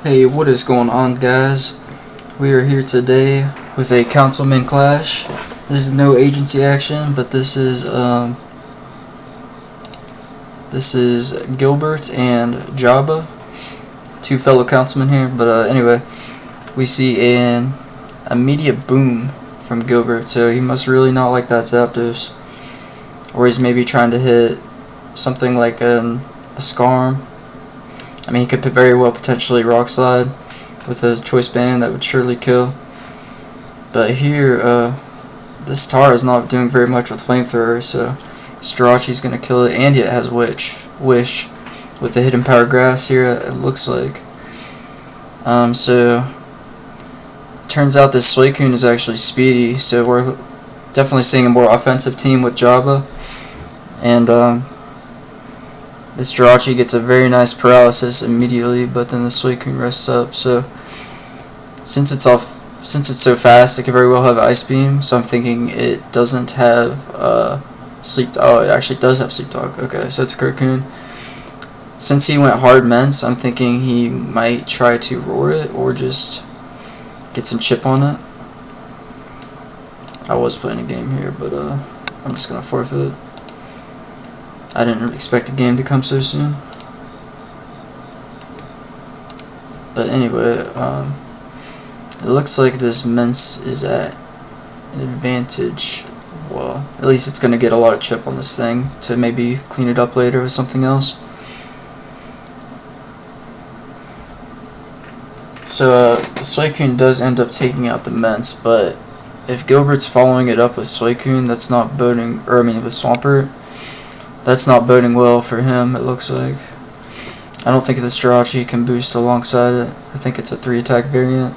Hey, what is going on, guys? We are here today with a councilman clash. This is no agency action, but this is Gilbert and Jabba, two fellow councilmen here. But anyway, we see an immediate boom from Gilbert, so he must really not like that Zapdos, or he's maybe trying to hit something like a Scarm. I mean, he could very well potentially Rock Slide with a Choice Band that would surely kill. But here, this Tar is not doing very much with Flamethrower, so Jirachi's going to kill it, and it has Wish with the Hidden Power Grass here, it looks like. So, turns out this Suicune is actually speedy, so we're definitely seeing a more offensive team with Jabba. And, this Jirachi gets a very nice paralysis immediately, but then the Suicune rests up. So since it's so fast, it could very well have Ice Beam. So I'm thinking it doesn't have Sleep. Oh, it actually does have Sleep Talk. Okay, so it's a Cocoon. Since he went hard Mence, I'm thinking he might try to roar it or just get some chip on it. I was playing a game here, but I'm just gonna forfeit. I didn't expect the game to come so soon. But anyway, it looks like this Mence is at an advantage. Well, at least it's going to get a lot of chip on this thing to maybe clean it up later with something else. So the Suicune does end up taking out the Mence, but if Gilbert's following it up with Suicune, that's not boding, or I mean with Swampert, that's not boding well for him, it looks like. I don't think this Jirachi can boost alongside it. I think it's a 3-attack variant.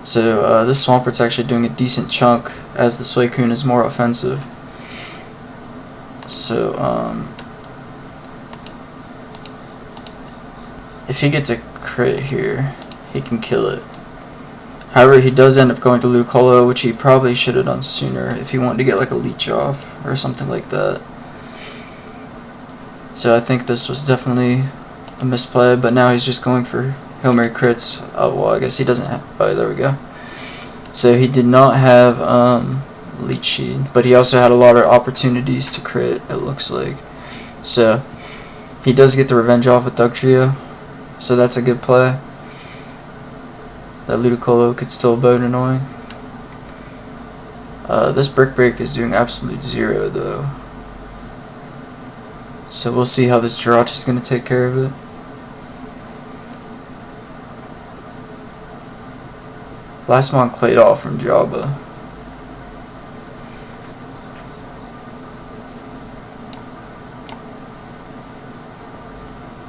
So this Swampert's actually doing a decent chunk as the Suicune is more offensive. So if he gets a crit here, he can kill it. However, he does end up going to Ludicolo, which he probably should have done sooner if he wanted to get like a leech off or something like that. So I think this was definitely a misplay, but now he's just going for Hail Mary crits. Oh, well, I guess he doesn't have... Oh, there we go. So he did not have Leech Seed, but he also had a lot of opportunities to crit, it looks like. So he does get the revenge off with Dugtrio, so that's a good play. That Ludicolo could still bode annoying. This Brick Break is doing absolute zero, though. So we'll see how this Jirachi is going to take care of it. Last Mon Claydol from Jabba.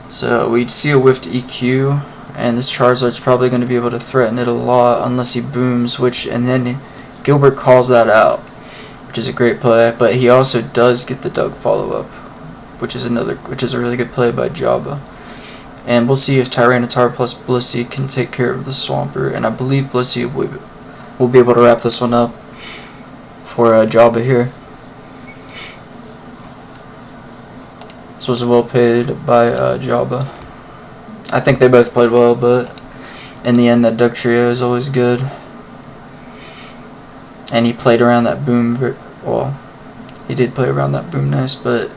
So we see a whiffed EQ, and this Charizard's probably going to be able to threaten it a lot unless he booms, and then Gilbert calls that out, which is a great play, but he also does get the Doug follow-up, which is a really good play by Jabba. And we'll see if Tyranitar plus Blissey can take care of the Swampert, and I believe Blissey will be able to wrap this one up for Jabba here. This was well played by Jabba. I think they both played well, but in the end that Dugtrio is always good. And he played around that boom, well, he did play around that boom nice, but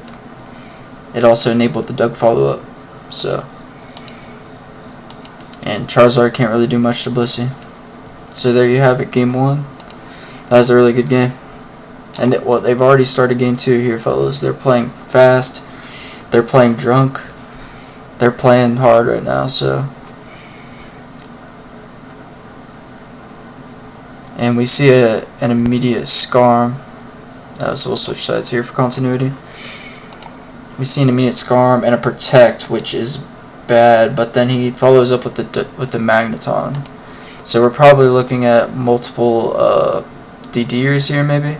it also enabled the Doug follow-up, so. And Charizard can't really do much to Blissey. So there you have it, game 1. That was a really good game. And they've already started game 2 here, fellas. They're playing fast. They're playing drunk. They're playing hard right now, so. And we see an immediate Scarm. So we'll switch sides here for continuity. We see an immediate Scarm and a Protect, which is bad, but then he follows up with the Magneton. So we're probably looking at multiple DDers here, maybe.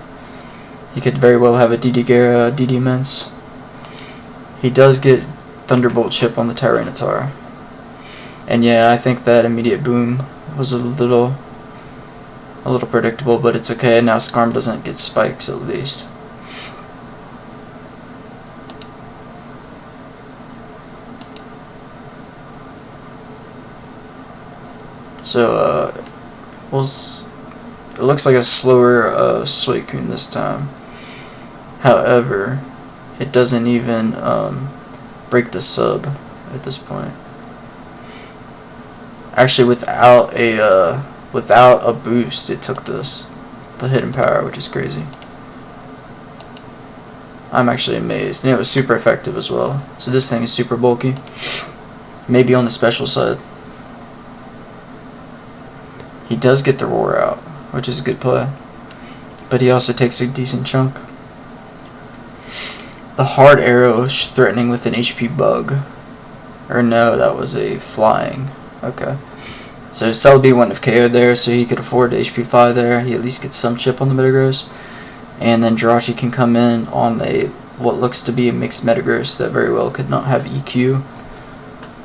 He could very well have a DD Gara, DD Mence. He does get Thunderbolt chip on the Tyranitar. And yeah, I think that immediate boom was a little predictable, but it's okay. Now Scarm doesn't get spikes at least. So it looks like a slower Suicune this time. However, it doesn't even break the sub at this point. Actually, without a boost, it took the hidden power, which is crazy. I'm actually amazed, and it was super effective as well. So this thing is super bulky, maybe on the special side. He does get the roar out, which is a good play, but he also takes a decent chunk. The hard arrow is threatening with an HP bug, or no, that was a flying. Okay, so Celebi wouldn't have KO'd there, so he could afford to HP fly there. He at least gets some chip on the Metagross. And then Jirachi can come in on what looks to be a mixed Metagross that very well could not have EQ.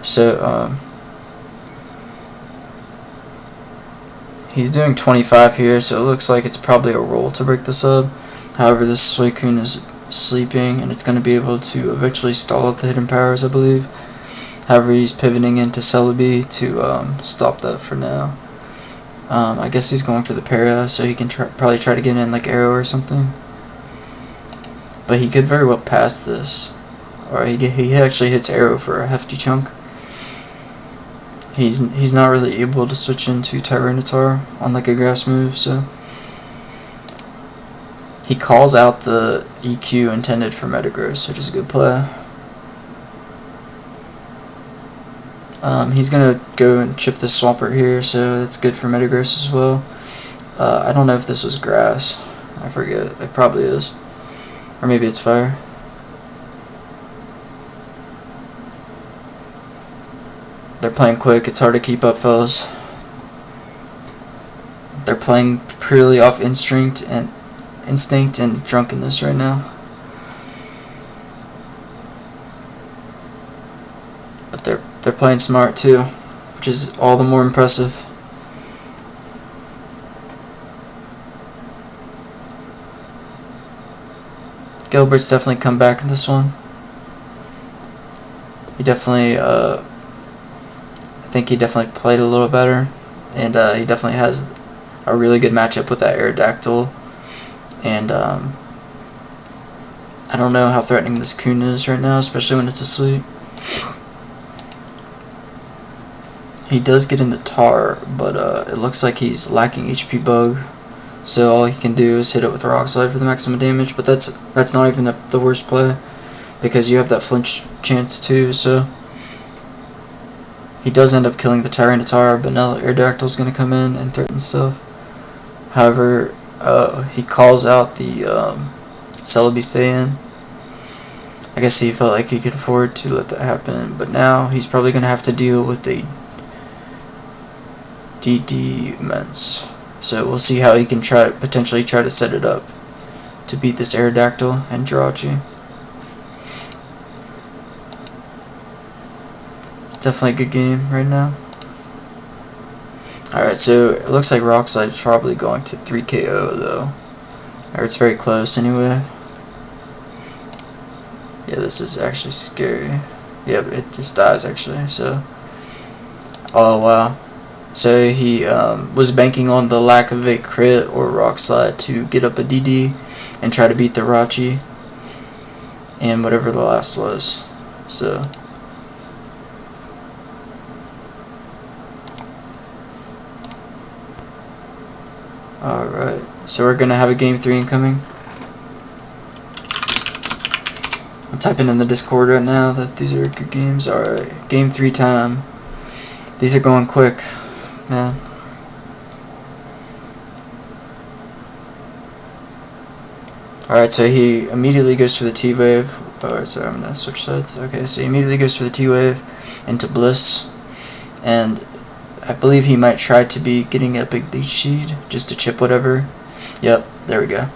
So he's doing 25 here, so it looks like it's probably a roll to break the sub. However, this Suicune is sleeping, and it's going to be able to eventually stall out the hidden powers, I believe. However, he's pivoting into Celebi to stop that for now. I guess he's going for the para, so he can probably try to get in like arrow or something. But he could very well pass this. Or he actually hits arrow for a hefty chunk. He's not really able to switch into Tyranitar on like a grass move, so he calls out the EQ intended for Metagross, which is a good play. He's going to go and chip the Swampert here, so that's good for Metagross as well. I don't know if this was grass. I forget. It probably is. Or maybe it's fire. They're playing quick. It's hard to keep up, fellas. They're playing purely off instinct and drunkenness right now. But they're playing smart too, which is all the more impressive. Gilbert's definitely come back in this one. He definitely, I think he definitely played a little better, and he definitely has a really good matchup with that Aerodactyl. And I don't know how threatening this Coon is right now, especially when it's asleep. He does get in the tar, but it looks like he's lacking HP bug. So all he can do is hit it with Rock Slide for the maximum damage, but that's not even the worst play, because you have that flinch chance too. So he does end up killing the Tyranitar, but now Aerodactyl's going to come in and threaten stuff. However, he calls out the Celebi stay in. I guess he felt like he could afford to let that happen, but now he's probably going to have to deal with a DD Immense. So we'll see how he can potentially try to set it up to beat this Aerodactyl and Jirachi. It's definitely a good game right now. Alright, so it looks like Rock Slide is probably going to 3 KO though. Or it's very close anyway. Yeah, this is actually scary. Yeah, but it just dies actually, so. Oh wow. So he was banking on the lack of a crit or Rock Slide to get up a DD and try to beat the Rachi and whatever the last was. So alright, so we're gonna have a game 3 incoming. I'm typing in the Discord right now that these are good games. Alright, game 3 time. These are going quick, man. Alright, so he immediately goes for the T-Wave. Alright, so I'm gonna switch sides. Okay, so he immediately goes for the T-Wave into Bliss. And I believe he might try to be getting a big lead sheet just to chip whatever. Yep, there we go.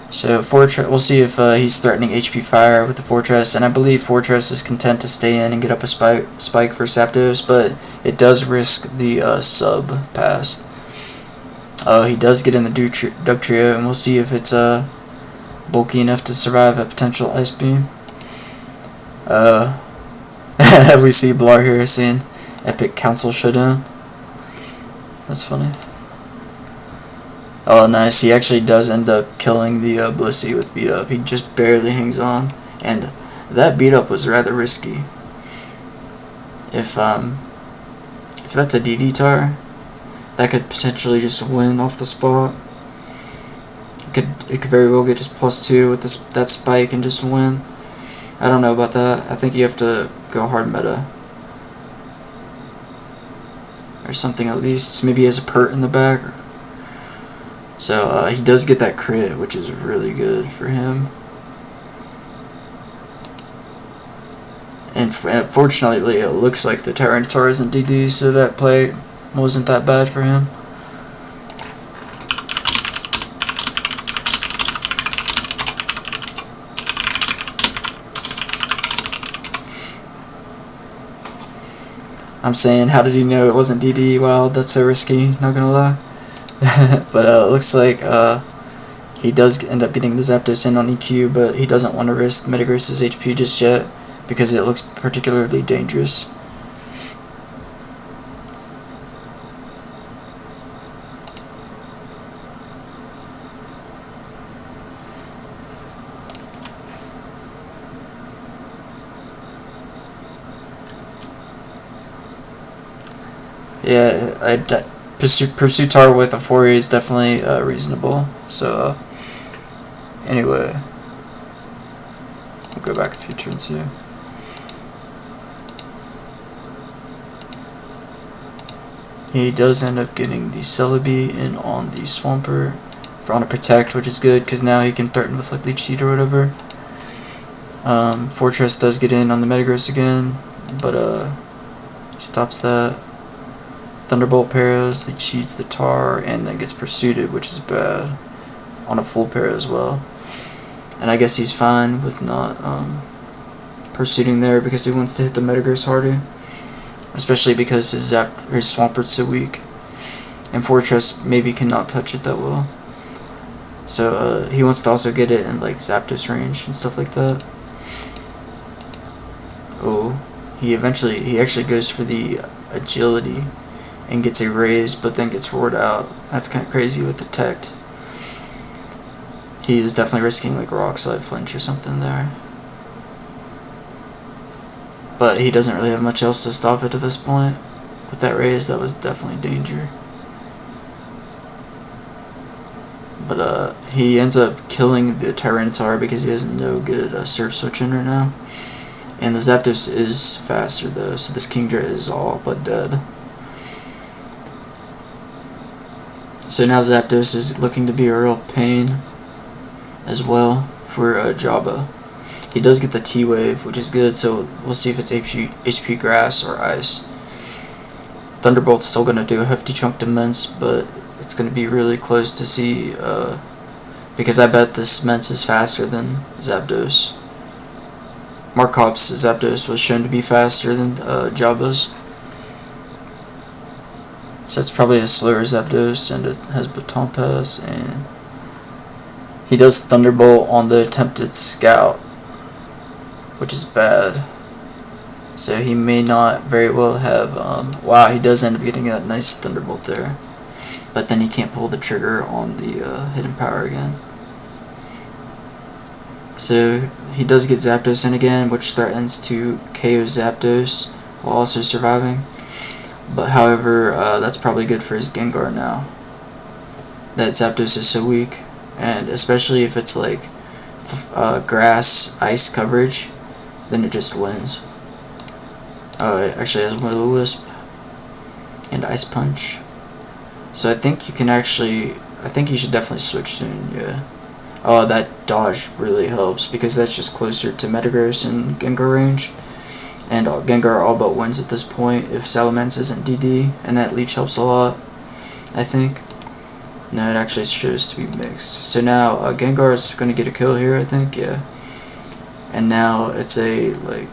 So Fortress, we'll see if he's threatening HP Fire with the Fortress, and I believe Fortress is content to stay in and get up a spike for Zapdos, but it does risk the sub pass. He does get in the Dugtrio, and we'll see if it's bulky enough to survive a potential Ice Beam. We see Blar here saying epic council showdown. That's funny. Oh, nice. He actually does end up killing the Blissey with beat up. He just barely hangs on, and that beat up was rather risky. If that's a DD tar, that could potentially just win off the spot. It could very well get just +2 with that spike and just win. I don't know about that. I think you have to go hard meta or something at least. Maybe he has a pert in the back. So he does get that crit, which is really good for him. And fortunately, it looks like the Tyranitar isn't DD, so that play wasn't that bad for him. I'm saying, how did he know it wasn't DD? Wow, that's so risky, not gonna lie. But it looks like he does end up getting the Zapdos in on EQ, but he doesn't want to risk Metagross's HP just yet because it looks particularly dangerous. Yeah, Pursue Tar with a 4A is definitely reasonable. So, anyway, we'll go back a few turns here. He does end up getting the Celebi in on the Swampert on a Protect, which is good because now he can threaten with like Leech Seed or whatever. Fortress does get in on the Metagross again, but he stops that. Thunderbolt Paras, he cheats the Tar, and then gets Pursued, which is bad, on a full Para as well. And I guess he's fine with not pursuing there because he wants to hit the Metagross harder, especially because his Swampert's so weak, and Fortress maybe cannot touch it that well. So he wants to also get it in like Zapdos range and stuff like that. Oh, he actually goes for the Agility and gets a raise, but then gets roared out. That's kind of crazy with the Tech. He is definitely risking like Rock Slide Flinch or something there. But he doesn't really have much else to stop it at this point. With that raise, that was definitely danger. But he ends up killing the Tyranitar because he has no good Surf switching right now. And the Zapdos is faster though, so this Kingdra is all but dead. So now Zapdos is looking to be a real pain as well for Jabba. He does get the T-Wave, which is good, so we'll see if it's HP Grass or Ice. Thunderbolt's still going to do a hefty chunk to Mence, but it's going to be really close to see, because I bet this Mence is faster than Zapdos. Marcop's Zapdos was shown to be faster than Jabba's. So it's probably a slower Zapdos, and it has Baton Pass, and he does Thunderbolt on the attempted Scout, which is bad. So he may not very well have, wow, he does end up getting that nice Thunderbolt there. But then he can't pull the trigger on the Hidden Power again. So he does get Zapdos in again, which threatens to KO Zapdos while also surviving. But however, that's probably good for his Gengar now. That Zapdos is so weak, and especially if it's like Grass, Ice coverage, then it just wins. It actually has Will-O-Wisp and Ice Punch. So I think you can actually, I think you should definitely switch soon, yeah. Oh, that dodge really helps because that's just closer to Metagross and Gengar range. And Gengar all but wins at this point if Salamence isn't DD, and that Leech helps a lot, I think. No, it actually shows to be mixed. So now Gengar is going to get a kill here, I think, yeah. And now it's a, like,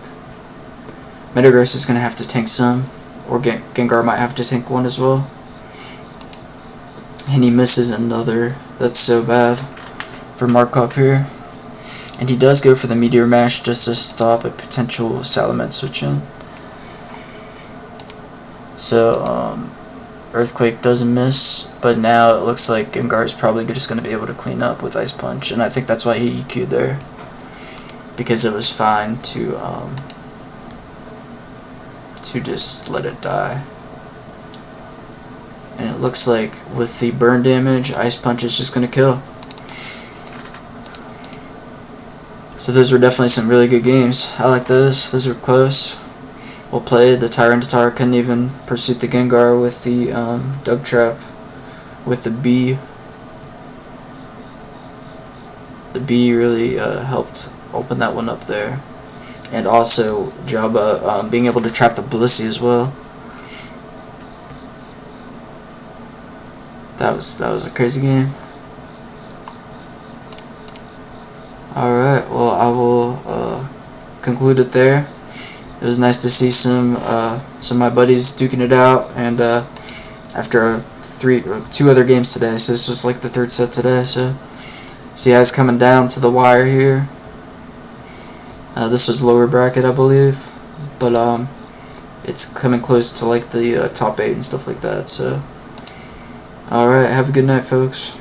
Metagross is going to have to tank some, or Gengar might have to tank one as well. And he misses another. That's so bad for Marcop here. And he does go for the Meteor Mash just to stop a potential Salamence switch in. So Earthquake doesn't miss, but now it looks like Gengar's probably just going to be able to clean up with Ice Punch, and I think that's why he EQ'd there, because it was fine to just let it die. And it looks like with the burn damage, Ice Punch is just going to kill. So those were definitely some really good games. I like those. Those were close. Well played. The Tyranitar couldn't even pursue the Gengar with the Dug Trap with the B. The B really helped open that one up there. And also Jabba being able to trap the Blissey as well. That was a crazy game. Alright, well I will conclude it there. It was nice to see some of my buddies duking it out, and after two other games today, so it's just like the third set today. So see how it's coming down to the wire here. This was lower bracket, I believe, but it's coming close to like the top 8 and stuff like that. So alright, have a good night, folks.